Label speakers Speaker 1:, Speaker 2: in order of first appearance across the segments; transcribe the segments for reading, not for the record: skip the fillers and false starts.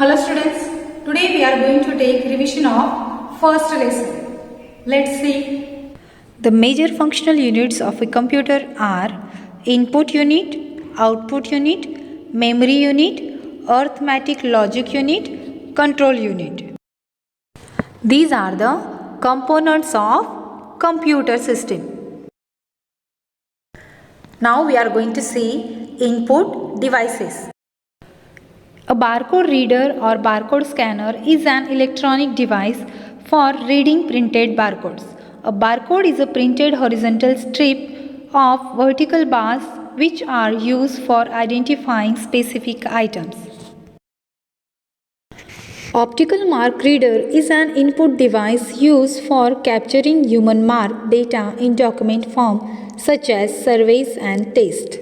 Speaker 1: Hello students, today we are going to take revision of first lesson. Let's see.
Speaker 2: The major functional units of a computer are input unit, output unit, memory unit, arithmetic logic unit, control unit. These are the components of computer system. Now we are going to see input devices. A barcode reader or barcode scanner is an electronic device for reading printed barcodes. A barcode is a printed horizontal strip of vertical bars which are used for identifying specific items. Optical mark reader is an input device used for capturing human mark data in document form such as surveys and tests.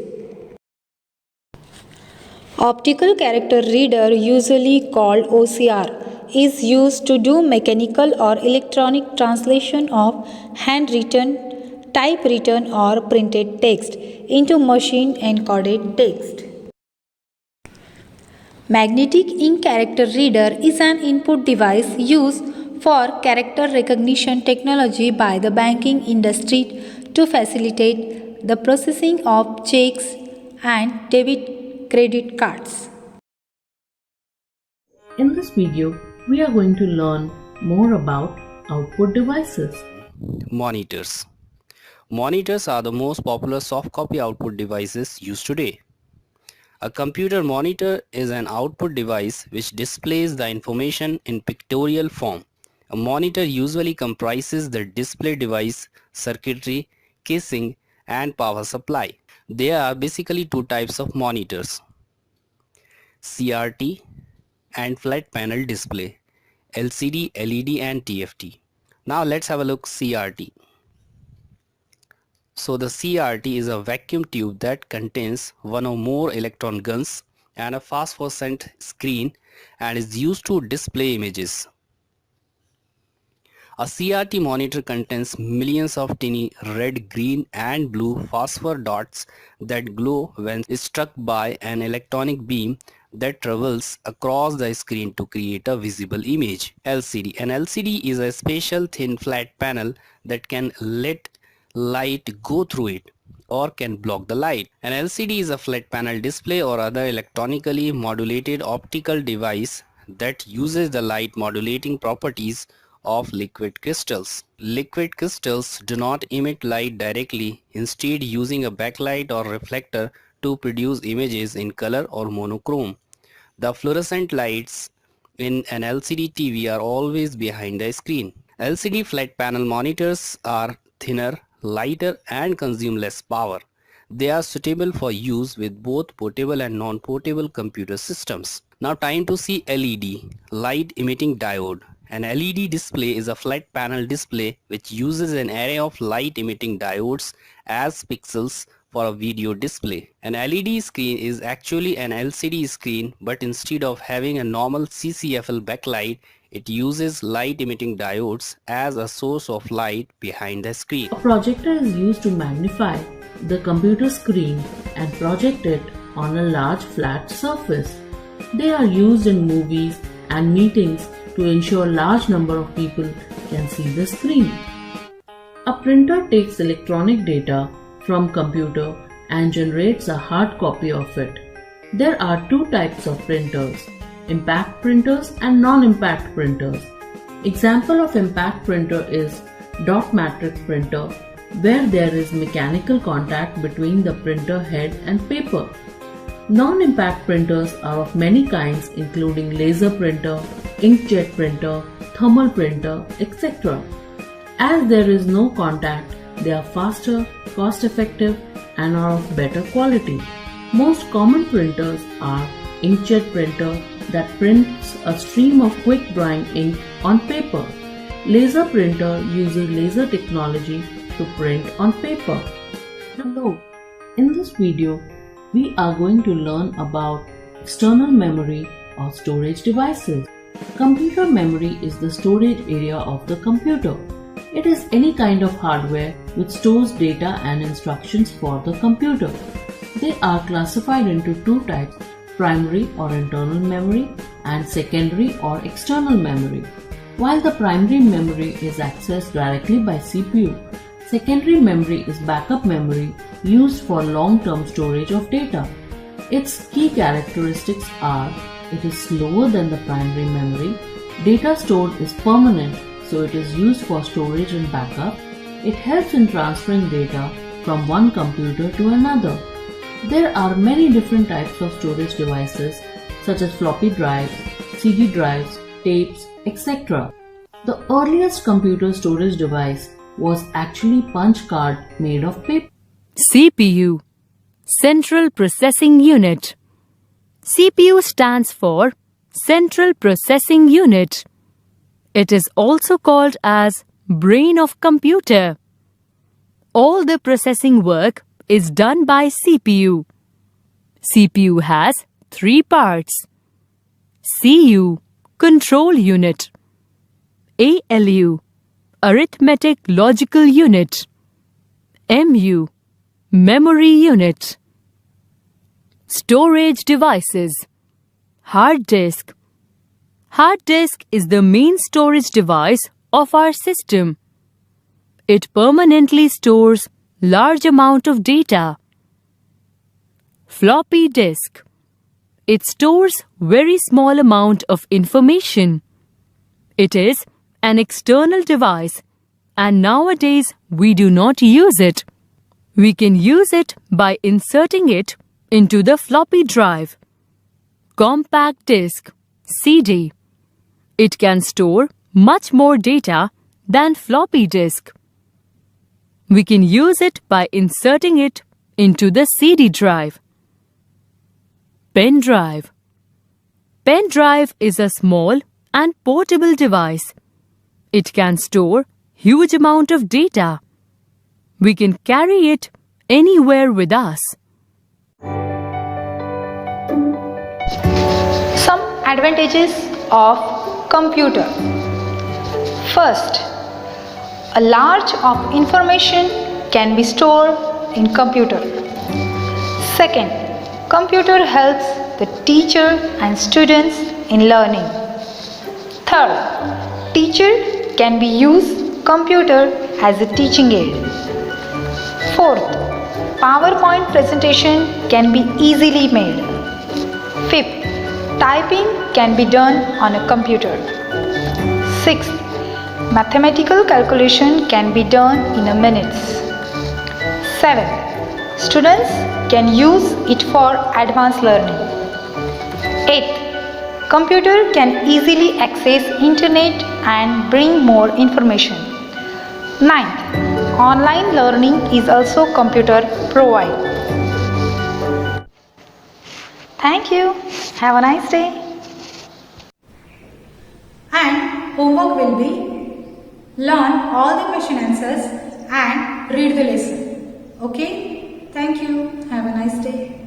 Speaker 2: Optical character reader, usually called OCR, is used to do mechanical or electronic translation of handwritten, typewritten or printed text into machine encoded text. Magnetic ink character reader is an input device used for character recognition technology by the banking industry to facilitate the processing of checks and debit credit cards.
Speaker 3: In this video, we are going to learn more about output devices.
Speaker 4: Monitors. Monitors are the most popular soft copy output devices used today. A computer monitor is an output device which displays the information in pictorial form. A monitor usually comprises the display device, circuitry, casing, and power supply. There are basically two types of monitors: CRT and flat panel display, LCD, LED and TFT. Now let's have a look CRT. So the CRT is a vacuum tube that contains one or more electron guns and a phosphorescent screen and is used to display images. A CRT monitor contains millions of tiny red, green and blue phosphor dots that glow when struck by an electronic beam that travels across the screen to create a visible image. LCD. An LCD is a special thin flat panel that can let light go through it or can block the light. An LCD is a flat panel display or other electronically modulated optical device that uses the light modulating properties of liquid crystals. Liquid crystals do not emit light directly, instead using a backlight or reflector to produce images in color or monochrome. The fluorescent lights in an LCD TV are always behind the screen. LCD flat panel monitors are thinner, lighter and consume less power. They are suitable for use with both portable and non-portable computer systems. Now time to see LED, light emitting diode. An LED display is a flat panel display which uses an array of light emitting diodes as pixels for a video display. An LED screen is actually an LCD screen, but instead of having a normal CCFL backlight, it uses light emitting diodes as a source of light behind the screen.
Speaker 3: A projector is used to magnify the computer screen and project it on a large flat surface. They are used in movies and meetings to ensure a large number of people can see the screen. A printer takes electronic data from computer and generates a hard copy of it. There are two types of printers: impact printers and non-impact printers. Example of impact printer is dot matrix printer, where there is mechanical contact between the printer head and paper. Non-impact printers are of many kinds, including laser printer, inkjet printer, thermal printer, etc. As there is no contact, they are faster, cost-effective and are of better quality. Most common printers are inkjet printer that prints a stream of quick drying ink on paper. Laser printer uses laser technology to print on paper. Hello, in this video, we are going to learn about external memory or storage devices. Computer memory is the storage area of the computer. It is any kind of hardware which stores data and instructions for the computer. They are classified into two types: primary or internal memory and secondary or external memory. While the primary memory is accessed directly by CPU, secondary memory is backup memory used for long-term storage of data. Its key characteristics are: it is slower than the primary memory, data stored is permanent, so it is used for storage and backup, it helps in transferring data from one computer to another. There are many different types of storage devices such as floppy drives, CD drives, tapes, etc. The earliest computer storage device was actually punch card made of paper.
Speaker 5: CPU, Central Processing Unit. CPU stands for Central Processing Unit. It is also called as brain of computer. All the processing work is done by CPU. CPU has 3 parts: CU, Control Unit; ALU, Arithmetic Logical Unit; MU, Memory Unit. Storage devices. Hard disk. Hard disk is the main storage device of our system. It permanently stores large amount of data. Floppy disk. It stores very small amount of information. It is an external device and nowadays we do not use it. We can use it by inserting it into the floppy drive. Compact disk, CD. It can store much more data than floppy disk. We can use it by inserting it into the CD drive. Pen drive. Pen drive is a small and portable device. It can store huge amount of data. We can carry it anywhere with us.
Speaker 2: Some advantages of computer. First, a large of information can be stored in computer. Second, computer helps the teacher and students in learning. Third, teacher can be used computer as a teaching aid. Fourth, PowerPoint presentation can be easily made. Fifth, typing can be done on a computer. Sixth, mathematical calculation can be done in a minutes. Seventh, students can use it for advanced learning. Eighth, computer can easily access internet and bring more information. Ninth, online learning is also computer provide. Thank you. Have a nice day.
Speaker 1: And homework will be learn all the question answers and read the lesson. Okay? Thank you. Have a nice day.